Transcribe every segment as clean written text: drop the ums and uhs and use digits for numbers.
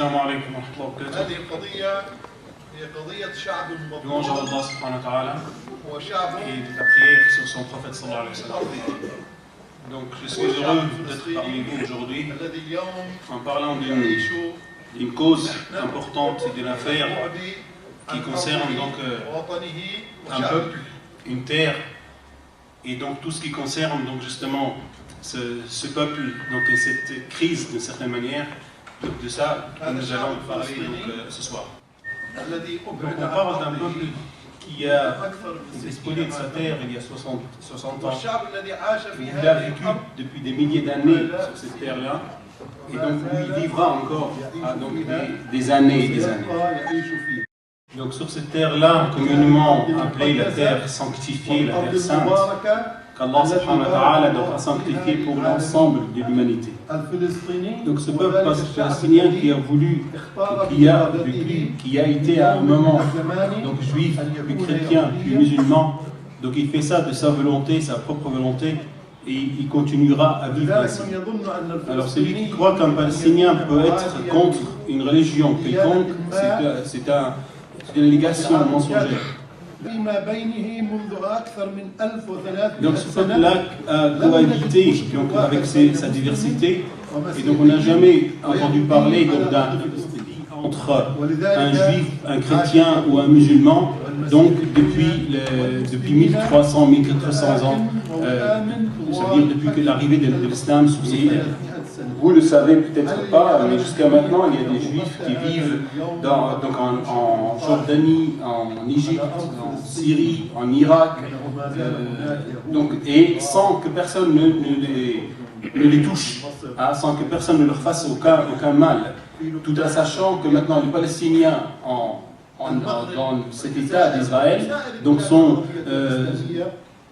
السلام عليكم ورحمة الله وبركاته. هذه القضية هي قضية شعب Louange à مظلوم Allah subhanahu wa ta'ala وشعب et de la prière sur son prophète sallallahu alayhi wa sallam. Donc je suis heureux d'être parmi vous aujourd'hui الذي اليوم en parlant يعيش d'une cause importante et d'une affaire بعد qui عن concerne أرضه donc ووطنه un وشعبه. peuple, une terre et donc tout ce qui concerne donc justement ce peuple donc et cette crise d'une certaine manière. Donc de ça que nous allons parler donc, ce soir. الذي Donc أبعد on عن parle d'un أرضه peuple qui a أكثر من été 60 spolié de sa عاما. terre il y a 60 ans. والشعب الذي عاش في Il a هذه vécu الأرض depuis des milliers d'années sur cette terre-là et donc où il vivra encore donc des années et des années. يبقى يعيش فيه. Donc sur cette terre-là, communément appelée la terre sanctifiée, la terre sainte, المباركة qu'Allah subhanahu wa ta'ala doit sanctifier pour l'ensemble de l'humanité. الفلسطيني Donc ce peuple palestinien qui a voulu, qui a été à un moment donc juif, puis chrétien, puis musulman, donc il fait ça de sa volonté, sa propre volonté, et il continuera à vivre ainsi. Alors celui qui croit qu'un Palestinien peut être contre une religion quelconque, c'est une allégation mensongère. Donc ce peuple-là a cohabité donc, avec sa diversité, et donc on n'a jamais entendu parler donc, entre un juif, un chrétien ou un musulman, donc depuis 1300, 1400 ans, c'est-à-dire depuis l'arrivée de l'islam sur cette terre. Vous le savez peut-être pas, mais jusqu'à maintenant, il y a des juifs qui vivent donc en Jordanie, en Égypte, en Syrie, en Irak, donc, et sans que personne ne les touche, hein, sans que personne ne leur fasse aucun mal, tout en sachant que maintenant les Palestiniens dans cet État d'Israël donc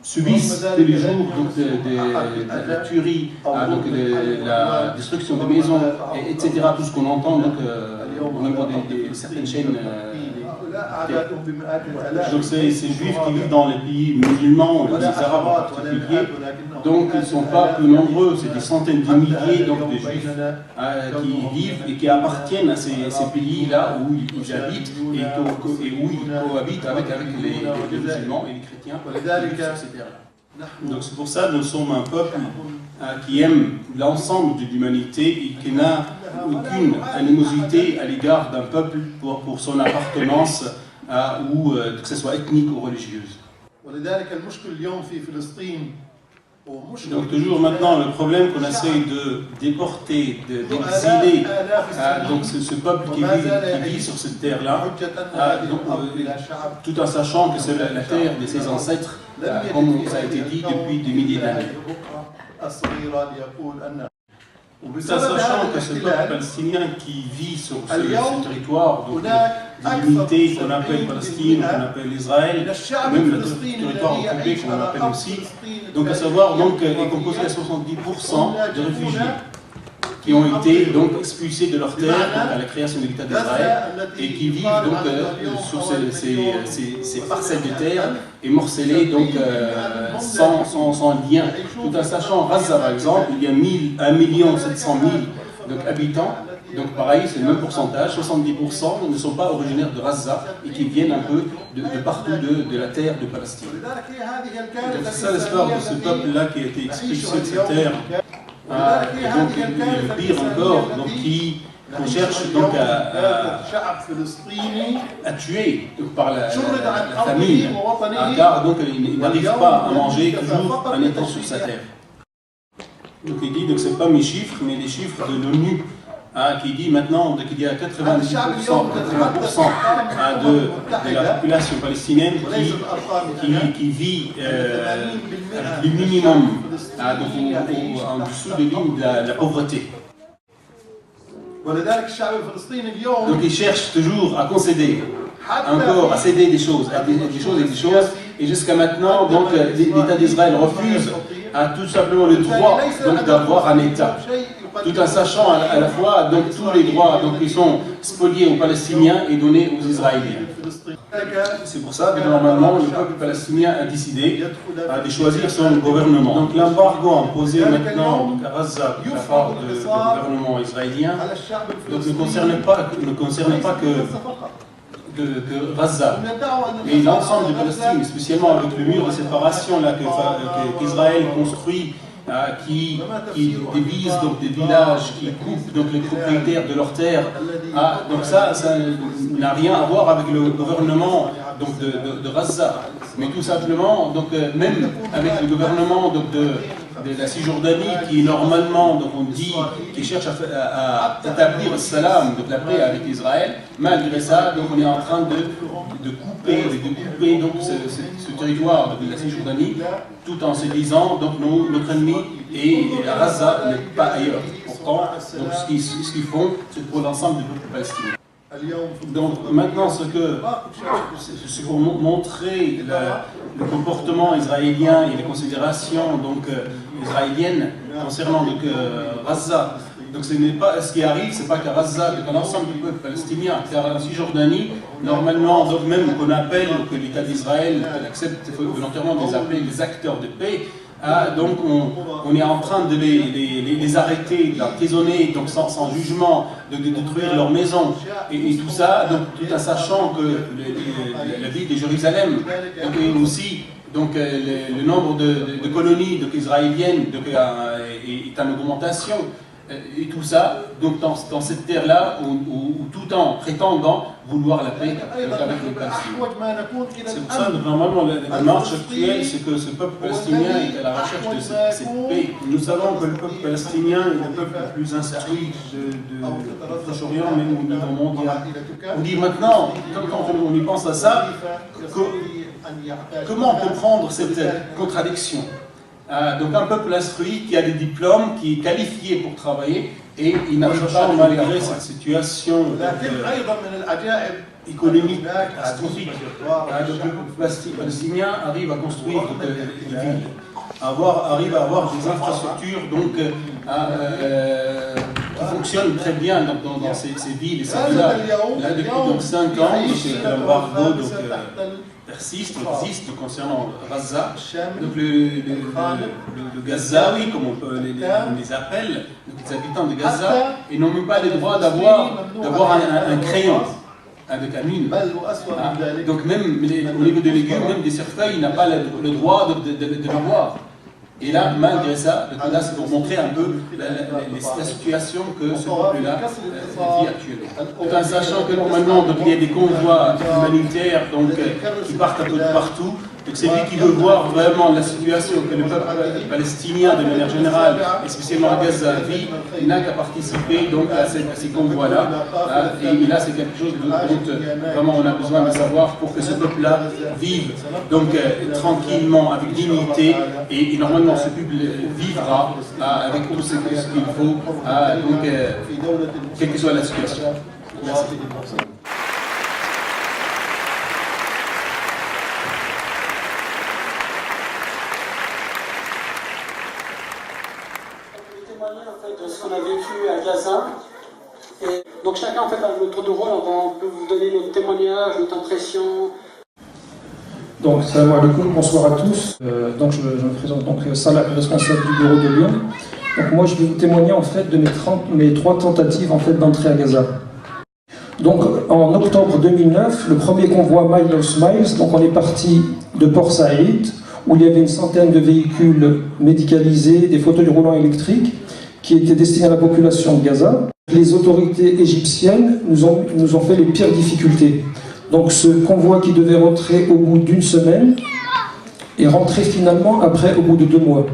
subissent tous les jours donc, de la tuerie, donc de la destruction des maisons, etc. Tout ce qu'on entend donc, au niveau de certaines chaînes. Donc ces juifs qui vivent dans les pays musulmans, les arabes en particulier, donc ils ne sont pas peu nombreux, c'est des centaines de milliers donc, de juifs qui vivent et qui appartiennent à ces pays-là où ils habitent et où ils cohabitent avec les musulmans et les chrétiens qui vivent sur ces terres-là. Donc c'est pour ça que nous sommes un peuple qui aime l'ensemble de l'humanité et qui n'a aucune animosité à l'égard d'un peuple pour son appartenance ou que ce soit ethnique ou religieuse. Donc toujours maintenant le problème qu'on essaye de déporter, d'exiler donc ce peuple qui vit sur cette terre-là, tout en sachant que c'est la terre de ses ancêtres, comme ça a été dit depuis des milliers d'années. Tout en sachant que ce peuple palestinien qui vit sur ce territoire, donc l'unité qu'on appelle Palestine, qu'on appelle Israël, même le territoire occupé qu'on appelle aussi, donc à savoir donc est composé à 70% de réfugiés qui ont été donc expulsés de leur terre donc, à la création de l'État d'Israël et qui vivent donc sur ces parcelles de terre émorcellées donc sans lien. Tout en sachant, Gaza par exemple, il y a 1 700 000 donc, habitants. Donc pareil, c'est le même pourcentage, 70% ne sont pas originaires de Gaza et qui viennent un peu de partout de la terre de Palestine. Donc c'est ça l'histoire de ce peuple-là qui a été expulsé de cette terre. Et donc le pire encore, donc, qui cherche donc à tuer donc, par la famine, car donc il n'arrive pas à manger toujours en étant sur sa terre. Donc il dit, donc c'est pas mes chiffres, mais les chiffres de l'ONU, qui dit maintenant qu'il y a 90% de la population palestinienne qui vit le minimum, donc en dessous de ligne de la pauvreté. Donc ils cherchent toujours à concéder, encore à céder des choses, et jusqu'à maintenant, donc l'État d'Israël refuse tout simplement le droit d'avoir un État. Tout en sachant à la fois donc, tous les droits donc, qui sont spoliés aux Palestiniens et donnés aux Israéliens. C'est pour ça que normalement le peuple palestinien a décidé de choisir son gouvernement. Donc l'embargo imposé maintenant à Gaza de la part du gouvernement israélien donc, ne concerne pas que Gaza, mais l'ensemble de Palestine, spécialement avec le mur de séparation qu'Israël construit, qui divise donc des villages, qui coupe donc les propriétaires de leurs terres. Donc ça n'a rien à voir avec le gouvernement donc de Gaza, mais tout simplement donc même avec le gouvernement donc, de la Cisjordanie qui normalement donc on dit qui cherche à établir le salam, donc la paix avec Israël. Malgré ça, donc on est en train de couper donc ce territoire de la Cisjordanie, tout en se disant donc notre ennemi est à Gaza, mais pas ailleurs. Pourtant, donc ce qu'ils font, c'est pour l'ensemble du peuple palestinien. Donc maintenant, c'est pour montrer le comportement israélien et les considérations donc israéliennes concernant donc Gaza. Donc ce qui arrive, c'est pas qu'à Gaza, mais qu'à l'ensemble du peuple palestinien, car en Cisjordanie, normalement, donc même qu'on appelle, que l'État d'Israël accepte volontairement de les appeler les acteurs de paix. Donc on est en train de les arrêter, de les emprisonner, donc sans jugement, de détruire leurs maisons et tout ça, donc tout en sachant que la ville de Jérusalem donc, et aussi donc, le nombre de colonies donc, israéliennes donc, est en augmentation. Et tout ça, donc dans cette terre-là, où tout en prétendant vouloir la paix avec les Palestiniens. C'est pour ça que normalement la démarche actuelle, c'est que ce peuple palestinien est à la recherche de cette paix. Nous savons que le peuple palestinien est le peuple le plus instruit de Proche-Orient, même au niveau mondial. On dit maintenant, quand on y pense à ça, comment comprendre cette contradiction? Donc un peuple instruit qui a des diplômes, qui est qualifié pour travailler et il n'arrive pas malgré cette situation économique catastrophique. Le peuple palestinien arrive à construire des villes, arrive à avoir des infrastructures donc, qui fonctionnent très bien dans ces villes et ces villages. Là depuis donc 5 ans, l'embargo persiste, existe concernant Gaza. Donc le Gazaoui, comme on les appelle, les habitants de Gaza, ils n'ont même pas le droit d'avoir un crayon avec un mine. Donc même au niveau des légumes, même des cerfeuilles, il n'a pas le droit de l'avoir. Et là, malgré ça, là c'est pour montrer un peu la situation que ce peuple-là vit actuellement. Tout en sachant que normalement donc, il y a des convois humanitaires donc, qui partent un peu de partout. Donc c'est lui qui veut voir vraiment la situation que le peuple palestinien de manière générale, et spécialement à Gaza, vit, il n'a qu'à participer donc, à ces convois-là. Et là c'est quelque chose dont vraiment on a besoin de savoir pour que ce peuple-là vive donc, tranquillement, avec dignité, et normalement ce peuple vivra avec tout ce qu'il faut, donc, quelle que soit la situation. Merci. De ce qu'on a vécu à Gaza. Et donc chacun en fait a notre tour de rôle, on peut vous donner notre témoignage, notre impression. Donc salam alaikum, bonsoir à tous. Donc je me présente donc Salah, responsable du bureau de Lyon. Donc moi je vais vous témoigner en fait de mes 3 tentatives en fait d'entrée à Gaza. Donc en octobre 2009, le premier convoi Mile of Smiles, donc on est parti de Port Saïd, où il y avait une centaine de véhicules médicalisés, des fauteuils roulants électriques, qui étaient destinés à la population de Gaza. Les autorités égyptiennes nous ont fait les pires difficultés. Donc ce convoi qui devait rentrer au bout d'1 semaine est rentré finalement après au bout de 2 mois.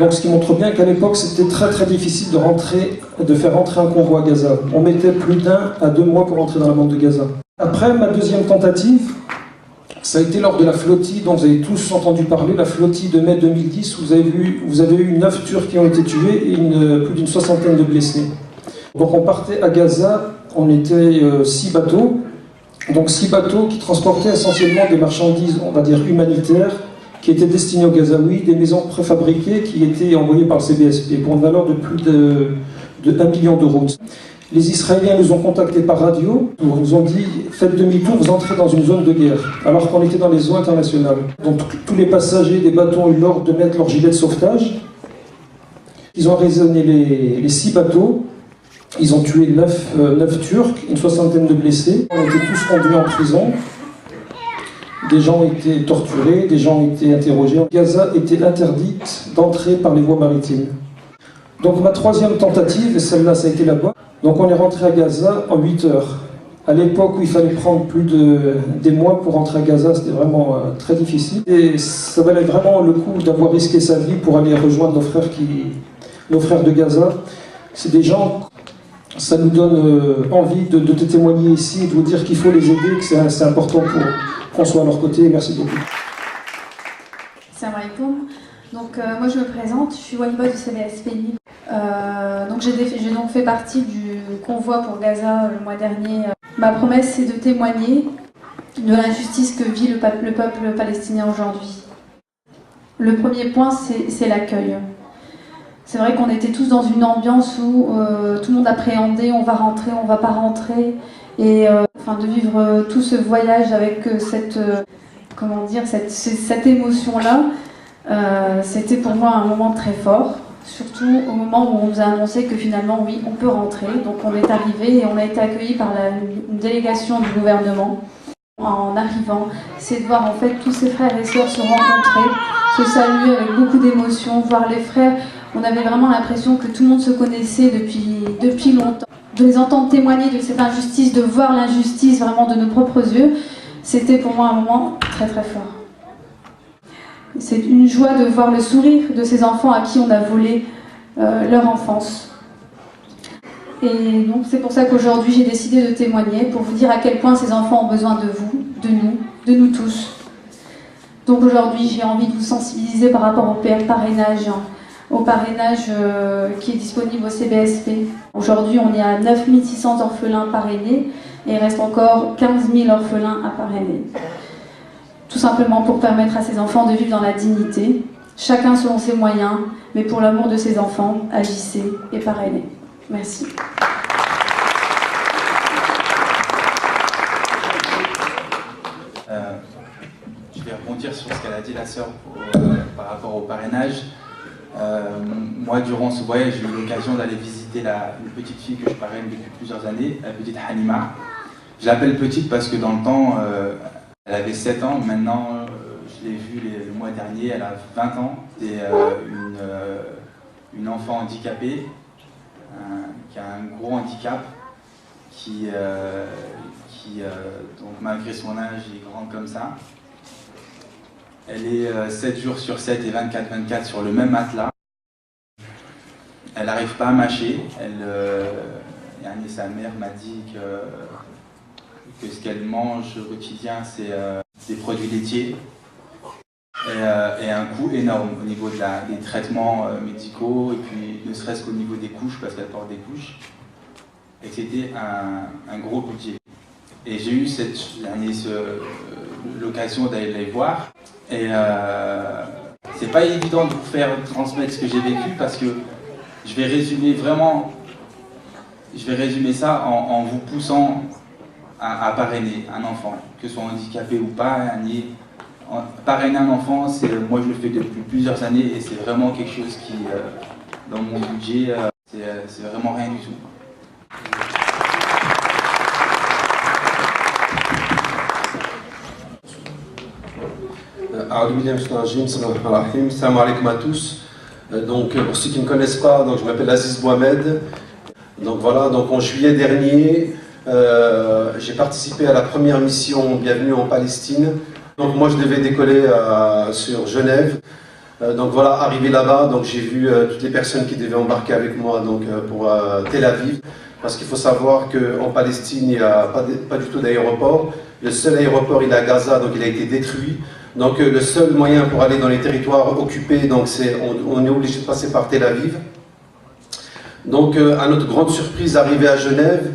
Donc ce qui montre bien qu'à l'époque c'était très très difficile de faire rentrer un convoi à Gaza. On mettait plus d'1 à 2 mois pour rentrer dans la bande de Gaza. Après ma deuxième tentative, ça a été lors de la flottille dont vous avez tous entendu parler, la flottille de mai 2010, où vous avez eu 9 Turcs qui ont été tués et plus d'une 60aine de blessés. Donc on partait à Gaza, on était 6 bateaux, donc 6 bateaux qui transportaient essentiellement des marchandises, on va dire humanitaires, qui étaient destinées aux Gazaouis, des maisons préfabriquées qui étaient envoyées par le CBSP pour une valeur de plus de 1 million d'euros. Les Israéliens nous ont contactés par radio, ils nous ont dit « Faites demi-tour, vous entrez dans une zone de guerre », alors qu'on était dans les eaux internationales. Donc tous les passagers des bateaux ont eu l'ordre de mettre leur gilet de sauvetage. Ils ont raisonné les 6 bateaux, ils ont tué 9 Turcs, une 60aine de blessés. On était tous conduits en prison, des gens ont été torturés, des gens ont été interrogés. Gaza était interdite d'entrer par les voies maritimes. Donc ma 3e tentative, et celle-là ça a été là-bas, donc on est rentré à Gaza en 8 heures. À l'époque où il fallait prendre plus des mois pour rentrer à Gaza, c'était vraiment très difficile. Et ça valait vraiment le coup d'avoir risqué sa vie pour aller rejoindre nos frères de Gaza. C'est des gens, ça nous donne envie de te témoigner ici, de vous dire qu'il faut les aider, que c'est important pour qu'on soit à leur côté. Merci beaucoup. Salam alaikum. Donc moi je me présente, je suis Waliba du CBSPI. Donc j'ai donc fait partie du convoi pour Gaza le mois dernier. Ma promesse c'est de témoigner de l'injustice que vit le peuple palestinien aujourd'hui. Le premier point c'est l'accueil. C'est vrai qu'on était tous dans une ambiance où tout le monde appréhendait, on va rentrer, on va pas rentrer. Et de vivre tout ce voyage avec cette émotion-là, c'était pour moi un moment très fort. Surtout au moment où on nous a annoncé que finalement, oui, on peut rentrer. Donc on est arrivé et on a été accueillis par une délégation du gouvernement. En arrivant, c'est de voir en fait tous ces frères et sœurs se rencontrer, se saluer avec beaucoup d'émotion, voir les frères. On avait vraiment l'impression que tout le monde se connaissait depuis longtemps. De les entendre témoigner de cette injustice, de voir l'injustice vraiment de nos propres yeux, c'était pour moi un moment très très fort. C'est une joie de voir le sourire de ces enfants à qui on a volé leur enfance. Et donc c'est pour ça qu'aujourd'hui j'ai décidé de témoigner, pour vous dire à quel point ces enfants ont besoin de vous, de nous tous. Donc aujourd'hui j'ai envie de vous sensibiliser par rapport au parrainage qui est disponible au CBSP. Aujourd'hui on est à 9 600 orphelins parrainés et il reste encore 15 000 orphelins à parrainer. Tout simplement pour permettre à ces enfants de vivre dans la dignité, chacun selon ses moyens, mais pour l'amour de ses enfants, agissez et parrainez. Merci. Je vais rebondir sur ce qu'elle a dit la sœur par rapport au parrainage. Moi, durant ce voyage, j'ai eu l'occasion d'aller visiter une petite fille que je parraine depuis plusieurs années, la petite Hanima. Je l'appelle petite parce que dans le temps, elle avait 7 ans. Maintenant, je l'ai vue le mois dernier, elle a 20 ans. C'est une enfant handicapée, qui a un gros handicap, qui donc malgré son âge, est grande comme ça. Elle est 7 jours sur 7 et 24/24 sur le même matelas. Elle n'arrive pas à mâcher. Sa mère m'a dit que ce qu'elle mange au quotidien, c'est des produits laitiers. Et un coût énorme au niveau des traitements médicaux, et puis ne serait-ce qu'au niveau des couches, parce qu'elle porte des couches. Et c'était un gros budget. Et j'ai eu l'occasion d'aller les voir. Et c'est pas évident de vous faire transmettre ce que j'ai vécu, parce que je vais résumer ça en vous poussant à parrainer un enfant, que ce soit handicapé ou pas. Parrainer un enfant, moi je le fais depuis plusieurs années, et c'est vraiment quelque chose qui, dans mon budget, c'est vraiment rien du tout. Salam alaikum à tous. Donc, pour ceux qui ne me connaissent pas, donc, je m'appelle Aziz Mohamed. Donc voilà, donc en juillet dernier, j'ai participé à la première mission Bienvenue en Palestine. Donc moi je devais décoller sur Genève. Donc voilà, arrivé là-bas, donc j'ai vu toutes les personnes qui devaient embarquer avec moi donc, pour Tel Aviv. Parce qu'il faut savoir qu'en Palestine, il n'y a pas du tout d'aéroport. Le seul aéroport, il est à Gaza, donc il a été détruit. Donc le seul moyen pour aller dans les territoires occupés, donc on est obligé de passer par Tel Aviv. Donc à notre grande surprise, arrivé à Genève,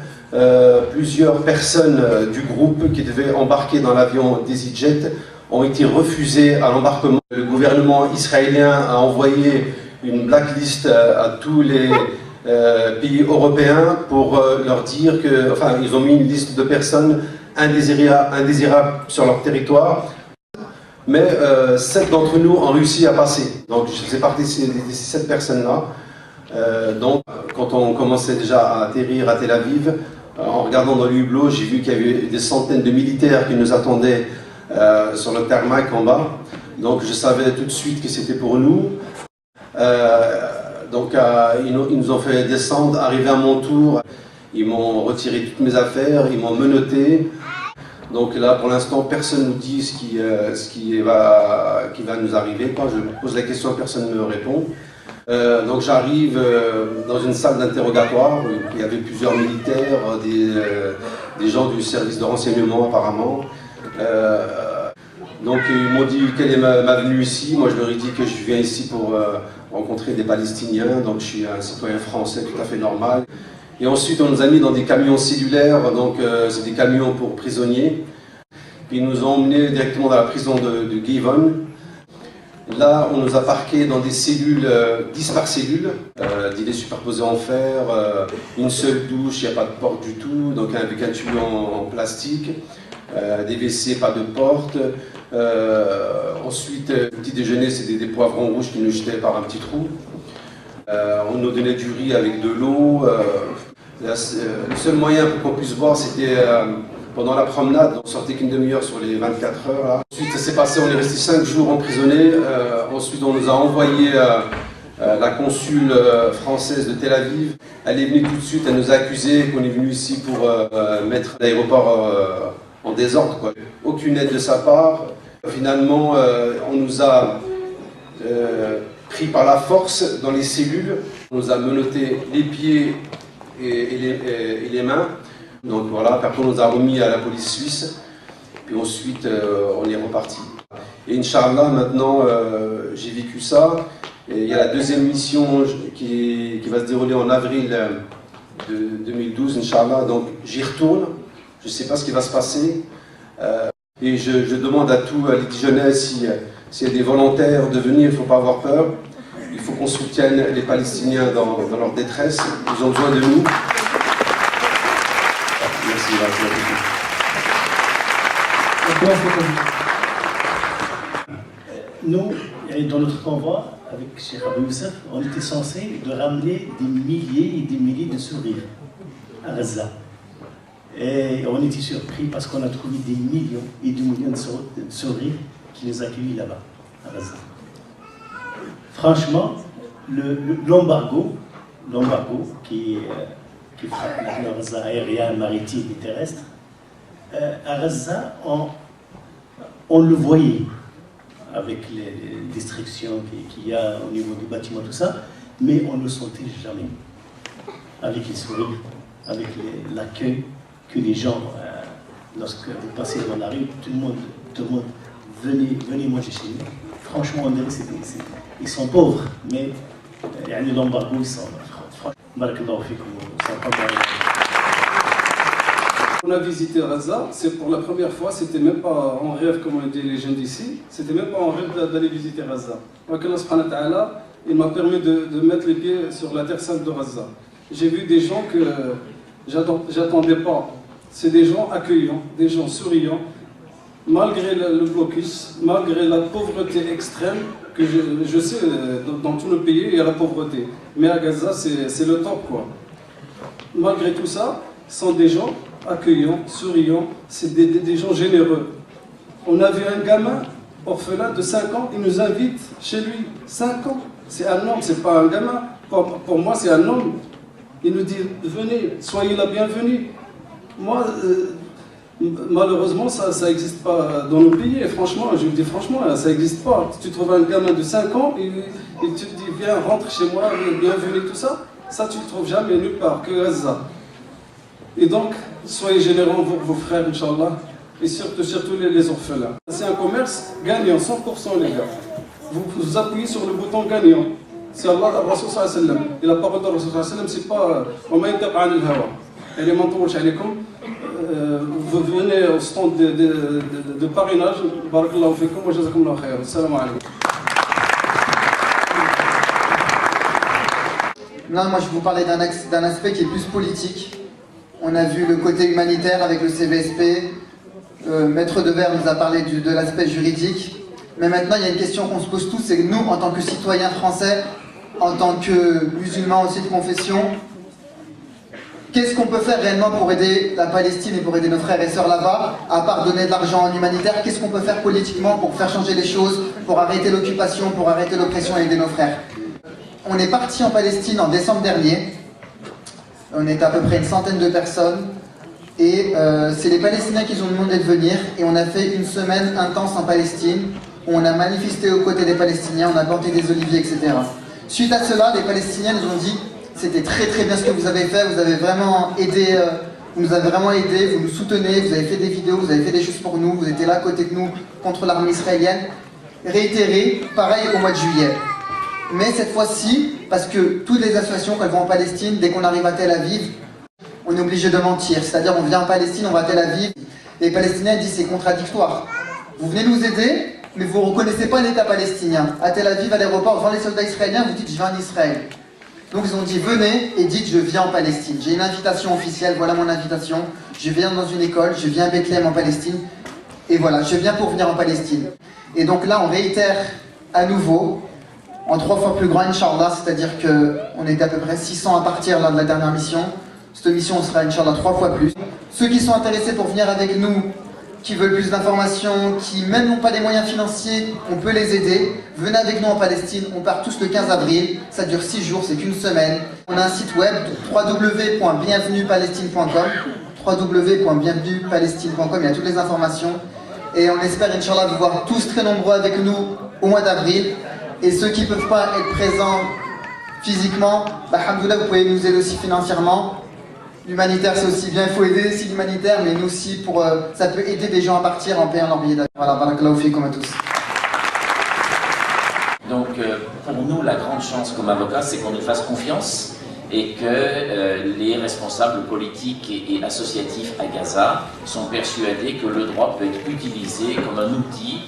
plusieurs personnes du groupe qui devaient embarquer dans l'avion d'EasyJet ont été refusées à l'embarquement. Le gouvernement israélien a envoyé une blacklist à tous les pays européens pour leur dire que, enfin, ils ont mis une liste de personnes indésirables sur leur territoire, mais 7 d'entre nous ont réussi à passer. Donc je faisais partie de ces 7 personnes-là. Donc quand on commençait déjà à atterrir à Tel Aviv, en regardant dans le hublot, j'ai vu qu'il y avait des centaines de militaires qui nous attendaient sur le tarmac en bas. Donc je savais tout de suite que c'était pour nous. Donc ils nous ont fait descendre, arrivé à mon tour, ils m'ont retiré toutes mes affaires, ils m'ont menotté. Donc là pour l'instant personne ne nous dit ce qui va nous arriver. Quand je pose la question, personne ne me répond. Donc j'arrive dans une salle d'interrogatoire où il y avait plusieurs militaires, des gens du service de renseignement apparemment. Donc ils m'ont dit quelle est ma venue ici. Moi je leur ai dit que je viens ici pour rencontrer des Palestiniens, donc je suis un citoyen français tout à fait normal. Et ensuite on nous a mis dans des camions cellulaires, donc c'est des camions pour prisonniers. Puis ils nous ont emmenés directement dans la prison de Givon. Là, on nous a parqués dans des cellules, 10 par cellule, des lits superposés en fer, une seule douche, il n'y a pas de porte du tout, donc avec un tuyau en plastique, des WC, pas de porte. Ensuite, le petit déjeuner, c'était des poivrons rouges qui nous jetaient par un petit trou. On nous donnait du riz avec de l'eau. Le seul moyen pour qu'on puisse boire, c'était pendant la promenade. On sortait qu'une demi-heure sur les 24 heures. Là. Ensuite, ça s'est passé, on est resté 5 jours emprisonnés. Ensuite, on nous a envoyé la consul française de Tel Aviv. Elle est venue tout de suite, elle nous a accusé qu'on est venu ici pour mettre l'aéroport en désordre, quoi. Aucune aide de sa part. Finalement, on nous a pris par la force dans les cellules. On nous a menotté les pieds et les mains. Donc voilà, après on nous a remis à la police suisse. Puis ensuite, on est reparti. Et Inch'Allah, maintenant, j'ai vécu ça. Et il y a la deuxième mission qui va se dérouler en avril de 2012, Inch'Allah. Donc j'y retourne. Je ne sais pas ce qui va se passer. Et je demande à l'Église jeunesse s'il y a des volontaires de venir, il ne faut pas avoir peur. Il faut qu'on soutienne les Palestiniens dans leur détresse. Ils ont besoin de nous. Merci. Nous, dans notre convoi, avec Cheikh Abou Youssef, on était censé de ramener des milliers et des milliers de sourires à Gaza. Et on était surpris parce qu'on a trouvé des millions et des millions de sourires qui les accueillent là-bas, à Gaza. Franchement, l'embargo qui frappe maintenant Gaza aérien, maritime et terrestre, à Gaza, on le voyait avec les destructions qu'il y a au niveau du bâtiment, tout ça, mais on ne le sentait jamais. Avec les sourires, avec l'accueil que les gens, lorsque vous passez dans la rue, tout le monde, venez manger chez nous. Franchement, on dirait ils sont pauvres, mais l'embargo, ils sont franchement. On a visité Gaza, c'est pour la première fois, c'était même pas en rêve comme on dit les jeunes d'ici, c'était même pas en rêve d'aller visiter Gaza. Allah subhanahu wa ta'ala, il m'a permis de mettre les pieds sur la terre sainte de Gaza. J'ai vu des gens que j'attendais pas. C'est des gens accueillants, des gens souriants, malgré le blocus, malgré la pauvreté extrême, que je sais, dans tout le pays, il y a la pauvreté. Mais à Gaza, c'est le top, quoi. Malgré tout ça, ce sont des gens accueillants, souriants, c'est des gens généreux. On a vu un gamin orphelin de 5 ans, il nous invite chez lui. 5 ans, c'est un homme, c'est pas un gamin. Pour moi, c'est un homme. Il nous dit, venez, soyez la bienvenue. Moi, malheureusement, ça n'existe pas dans nos pays. Et franchement, je vous dis franchement, ça n'existe pas. Tu trouves un gamin de 5 ans et tu te dis, viens, rentre chez moi, bienvenue, tout ça. Ça, tu ne le trouves jamais nulle part, que Gaza. Et donc, soyez généreux envers vos frères, Inch'Allah, et surtout les orphelins. C'est un commerce gagnant, 100% les gars. Vous appuyez sur le bouton gagnant. C'est Allah, le Rasul sallallahu alayhi wa sallam. Et la parole de Rasul sallallahu alayhi wa sallam, c'est pas « Wa ma yantiqu anil hawa ». Elle est mentouche alaykoum. Vous venez au stand de parrainage. Barakallahu fikum wa jazakumullahu khayr. Assalamu alaykum. Là, moi, je vais vous parler d'un aspect qui est plus politique. On a vu le côté humanitaire avec le CVSP. Maître Devers nous a parlé de l'aspect juridique. Mais maintenant, il y a une question qu'on se pose tous, c'est que nous, en tant que citoyens français, en tant que musulmans aussi de confession, qu'est-ce qu'on peut faire réellement pour aider la Palestine et pour aider nos frères et sœurs là-bas, à part donner de l'argent en humanitaire? Qu'est-ce qu'on peut faire politiquement pour faire changer les choses, pour arrêter l'occupation, pour arrêter l'oppression et aider nos frères? On est parti en Palestine en décembre dernier. On était à peu près une centaine de personnes. Et c'est les Palestiniens qui nous ont demandé de venir. Et on a fait une semaine intense en Palestine, où on a manifesté aux côtés des Palestiniens, on a planté des oliviers, etc. Suite à cela, les Palestiniens nous ont dit « C'était très très bien ce que vous avez fait, vous avez vraiment aidé, vous nous avez vraiment aidé, vous nous soutenez, vous avez fait des vidéos, vous avez fait des choses pour nous, vous étiez là à côté de nous contre l'armée israélienne. » Réitéré, pareil au mois de juillet. Mais cette fois-ci, parce que toutes les associations, quand elles vont en Palestine, dès qu'on arrive à Tel Aviv, on est obligé de mentir. C'est-à-dire, on vient en Palestine, on va à Tel Aviv, les Palestiniens disent c'est contradictoire. Vous venez nous aider, mais vous ne reconnaissez pas l'État palestinien. À Tel Aviv, à l'aéroport, devant les soldats israéliens, vous dites je viens en Israël. Donc ils ont dit venez et dites je viens en Palestine. J'ai une invitation officielle, voilà mon invitation. Je viens dans une école, je viens à Bethléem en Palestine. Et voilà, je viens pour venir en Palestine. Et donc là, on réitère à nouveau, en 3 fois plus grand, Inch'Allah, c'est-à-dire qu'on était à peu près 600 à partir là, de la dernière mission. Cette mission sera, Inch'Allah, 3 fois plus. Ceux qui sont intéressés pour venir avec nous, qui veulent plus d'informations, qui même n'ont pas les moyens financiers, on peut les aider. Venez avec nous en Palestine, on part tous le 15 avril, ça dure 6 jours, c'est qu'une semaine. On a un site web, www.bienvenupalestine.com, www.bienvenupalestine.com, il y a toutes les informations. Et on espère, Inch'Allah, vous voir tous très nombreux avec nous au mois d'avril. Et ceux qui ne peuvent pas être présents physiquement, alhamdoulilah, vous pouvez nous aider aussi financièrement. L'humanitaire, c'est aussi bien, il faut aider aussi l'humanitaire, mais nous aussi, ça peut aider des gens à partir en payant leur billet d'avion. Voilà, barakallahu fikum à tous. Donc, pour nous, la grande chance comme avocat, c'est qu'on nous fasse confiance et que les responsables politiques et associatifs à Gaza sont persuadés que le droit peut être utilisé comme un outil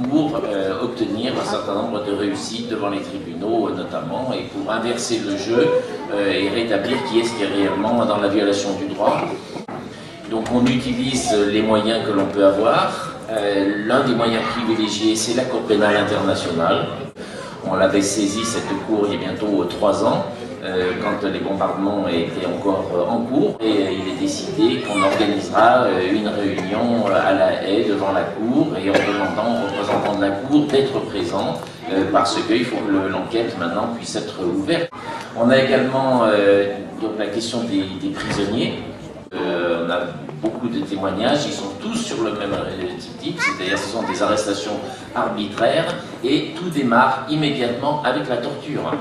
pour obtenir un certain nombre de réussites devant les tribunaux notamment, et pour inverser le jeu et rétablir qui est réellement dans la violation du droit. Donc on utilise les moyens que l'on peut avoir. L'un des moyens privilégiés, c'est la Cour pénale internationale. On l'avait saisi cette cour il y a bientôt 3 ans, quand les bombardements étaient encore en cours, et il est décidé qu'on organisera une réunion à La Haye devant la cour, et en demandant aux représentants de la cour d'être présents, parce qu'il faut que l'enquête maintenant puisse être ouverte. On a également donc la question des prisonniers. On a beaucoup de témoignages, ils sont tous sur le même type, c'est-à-dire ce sont des arrestations arbitraires, et tout démarre immédiatement avec la torture.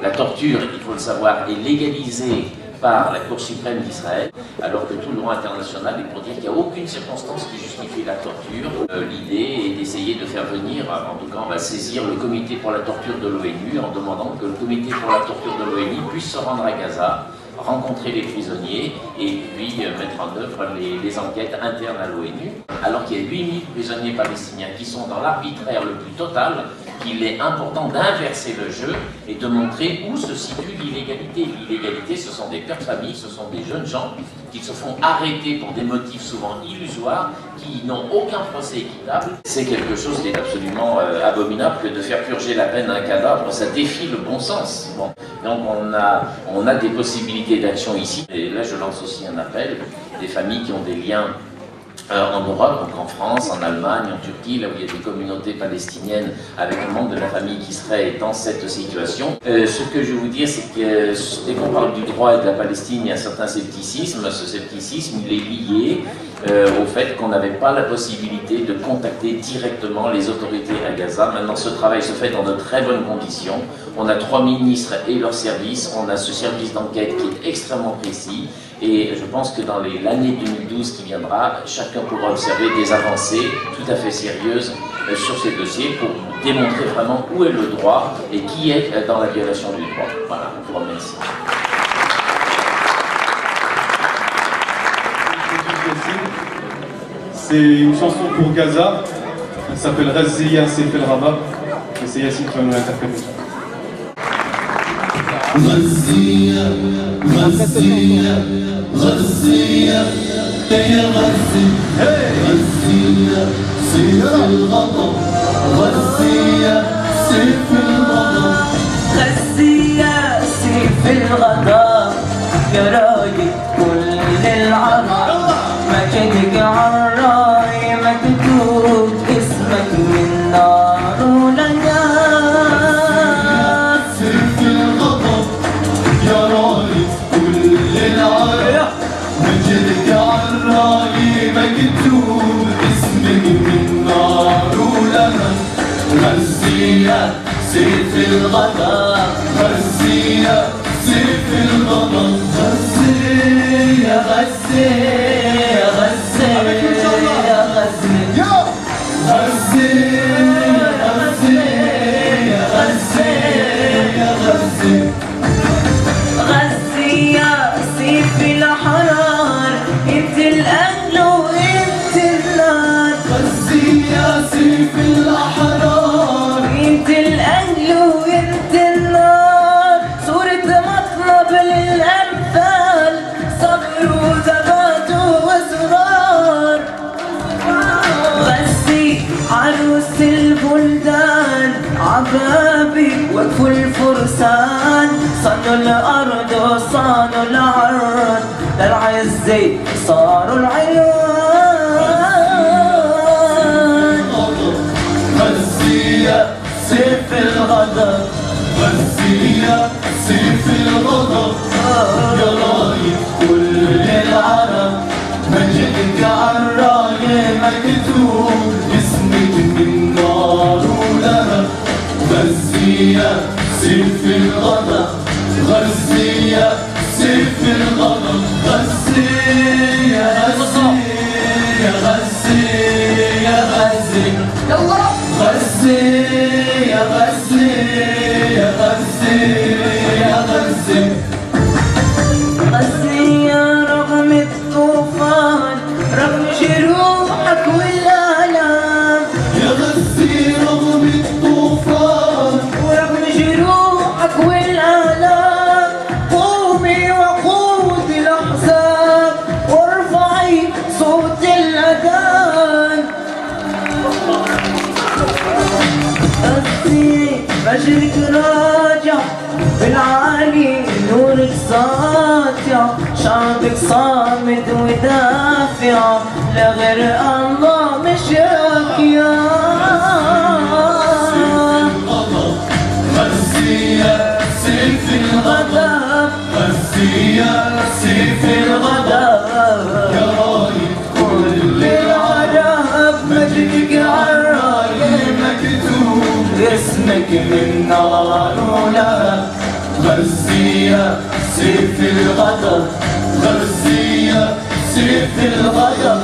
La torture, il faut le savoir, est légalisée par la Cour suprême d'Israël, alors que tout le droit international est pour dire qu'il n'y a aucune circonstance qui justifie la torture. L'idée est d'essayer de faire venir, en tout cas on va saisir le comité pour la torture de l'ONU en demandant que le comité pour la torture de l'ONU puisse se rendre à Gaza, rencontrer les prisonniers et puis mettre en œuvre les enquêtes internes à l'ONU. Alors qu'il y a 8000 prisonniers palestiniens qui sont dans l'arbitraire le plus total, qu'il est important d'inverser le jeu et de montrer où se situe l'illégalité. L'illégalité, ce sont des pères de famille, ce sont des jeunes gens qui se font arrêter pour des motifs souvent illusoires, qui n'ont aucun procès équitable. C'est quelque chose qui est absolument abominable que de faire purger la peine à un cadavre, ça défie le bon sens. Bon. Donc on a des possibilités d'action ici, et là je lance aussi un appel, des familles qui ont des liens en Europe, donc en France, en Allemagne, en Turquie, là où il y a des communautés palestiniennes avec un membre de la famille qui serait dans cette situation. Ce que je veux vous dire, c'est que dès qu'on parle du droit et de la Palestine, il y a un certain scepticisme. Ce scepticisme, il est lié au fait qu'on n'avait pas la possibilité de contacter directement les autorités à Gaza. Maintenant, ce travail se fait dans de très bonnes conditions. On a 3 ministres et leurs services, on a ce service d'enquête qui est extrêmement précis, et je pense que dans l'année 2012 qui viendra, chacun pourra observer des avancées tout à fait sérieuses sur ces dossiers pour démontrer vraiment où est le droit et qui est dans la violation du droit. Voilà, je vous remercie. C'est une chanson pour Gaza, elle s'appelle Razziya Seif El Raba, et c'est Yassine qui va nous l'interpréter. غزية غزية غزية يا غزية غزية سيف الغضب غزية سيف الغضب غزية سيف الغضب يا رايد كل العرب مجدك عالراي مكتوب اسمك من نار ولنار سيف الغضب يا رايد كل العرب مجدك عالراي مكتوب اسمك من نار ولهب غزية سيف الغضب غزية سيف الغضب غزية غزية غزية غزية غزية غزية غزية غزية سيف الأحرار انت الأهل وانت النار غزية سيف الأحرار انت الأهل وانت النار صورة مطلب للأمثال صبر وثبات وإصرار غزي عروس البلدان عبابي وقفوا الفرسان صانوا الأرض وصانوا العرض للعزي صاروا العيون غزية سيف الغضب غزية سيف الغضب يا رايد كل العرب مجدك عالراية مكتوب اسمك من نار ولهب غزية سيف الغضب غزية سيف الغضب غزية غزية غزية غزية غزية غزية غزية غزية غزية رغم الطوفان رغم جروحك والآلام يا غزية رغم الطوفان ورغم جروحك والآلام قومي وقود الأحزاب وارفعي صوت الأذان غزية مجدك راجع بالعالي نورك ساطع شعبك صامد ودافع لغير الله مش راكيا غزية سيف الغضب غزية سيف الغضب يا رايد كل العرب مجدك عالراية مكتوب اسمك من نار ولهب غزية سيف الغضب غزية سيف الغضب